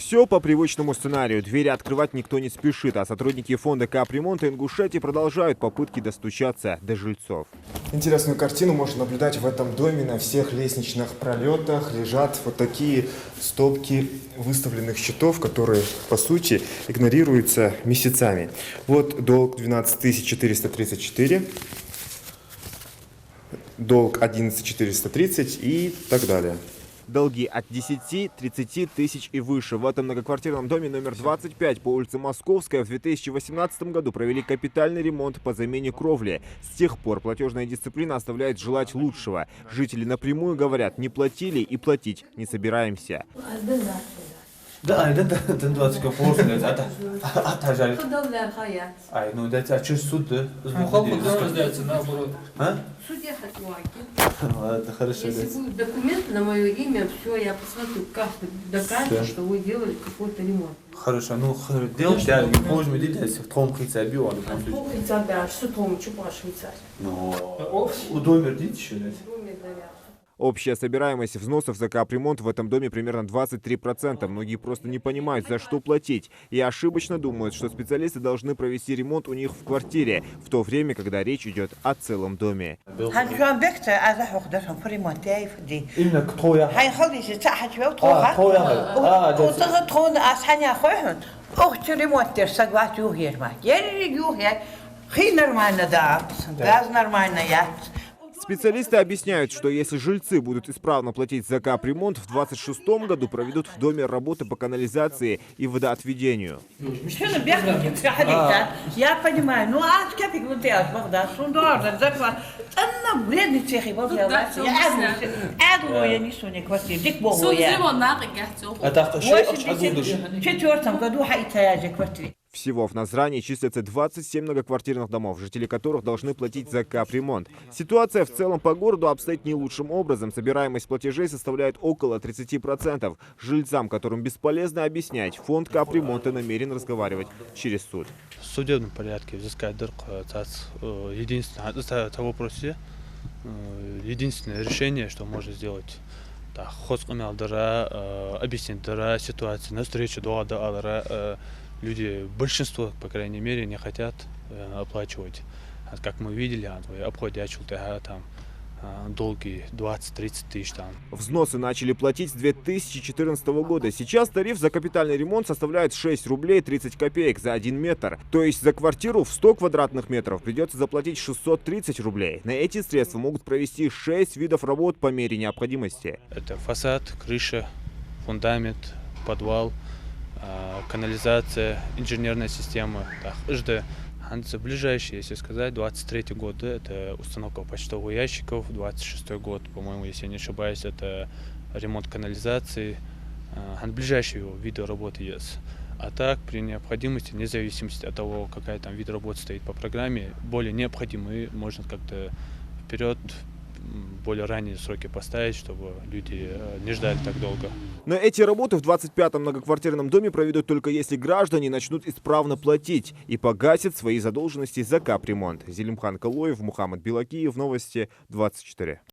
Все по привычному сценарию. Двери открывать никто не спешит, а сотрудники фонда капремонта Ингушетии продолжают попытки достучаться до жильцов. Интересную картину можно наблюдать в этом доме. На всех лестничных пролетах лежат вот такие стопки выставленных счетов, которые, по сути, игнорируются месяцами. Вот долг 12 434, долг 11 430 и так далее. Долги от 10-30 тысяч и выше. В этом многоквартирном доме номер 25 по улице Московская в 2018 году провели капитальный ремонт по замене кровли. С тех пор платежная дисциплина оставляет желать лучшего. Жители напрямую говорят, не платили и платить не собираемся. Да, это 20 копоров, это жарит. Судовая хая. Ай, ну это что суд, да? наоборот. А? Судья Хатуаки. Ладно, хорошо. Если будет документ на мое имя, все, я посмотрю, как вы докажете, что вы делали какой-то ремонт. Хорошо, ну делайте, я не позже мы делаем, в том хитсабио. Что Том, что по Швейцарии? Ну, у дома идите еще, да? Общая собираемость взносов за капремонт в этом доме примерно 23%. Многие просто не понимают, за что платить. И ошибочно думают, что специалисты должны провести ремонт у них в квартире, в то время, когда речь идет о целом доме. Именно кто я? Специалисты объясняют, что если жильцы будут исправно платить за капремонт, в 2026 году проведут в доме работы по канализации и водоотведению. Я понимаю, ну а как вы делаете, Богдан? Я несу не квартиру, дик богу я. Это В 4 году хайтаяжи квартиры. Всего в Назране числятся 27 многоквартирных домов, жители которых должны платить за капремонт. Ситуация в целом по городу обстоит не лучшим образом. Собираемость платежей составляет около 30%. Жильцам, которым бесполезно объяснять, фонд капремонта намерен разговаривать через суд. В судебном порядке взыскать долг единственное в вопросе, единственное решение, что можно сделать. Объяснить ситуацию, на встречу люди, большинство, по крайней мере, не хотят оплачивать. Как мы видели, обходят там долги 20-30 тысяч. Взносы начали платить с 2014 года. Сейчас тариф за капитальный ремонт составляет 6 рублей 30 копеек за 1 метр. То есть за квартиру в 100 квадратных метров придется заплатить 630 рублей. На эти средства могут провести 6 видов работ по мере необходимости. Это фасад, крыша, фундамент, подвал, канализация, инженерная система, ближайшие, если сказать, 23 год, это установка почтовых ящиков, 26 год, по-моему, если я не ошибаюсь, это ремонт канализации, ближайшие виды работы есть. А так, при необходимости, вне зависимости от того, какая там вид работы стоит по программе, более необходимые можно как-то вперед, более ранние сроки поставить, чтобы люди не ждали так долго. Но эти работы в 25-м многоквартирном доме проведут только если граждане начнут исправно платить и погасят свои задолженности за капремонт. Зелимхан Калоев, Мухаммад Белакиев, Новости 24.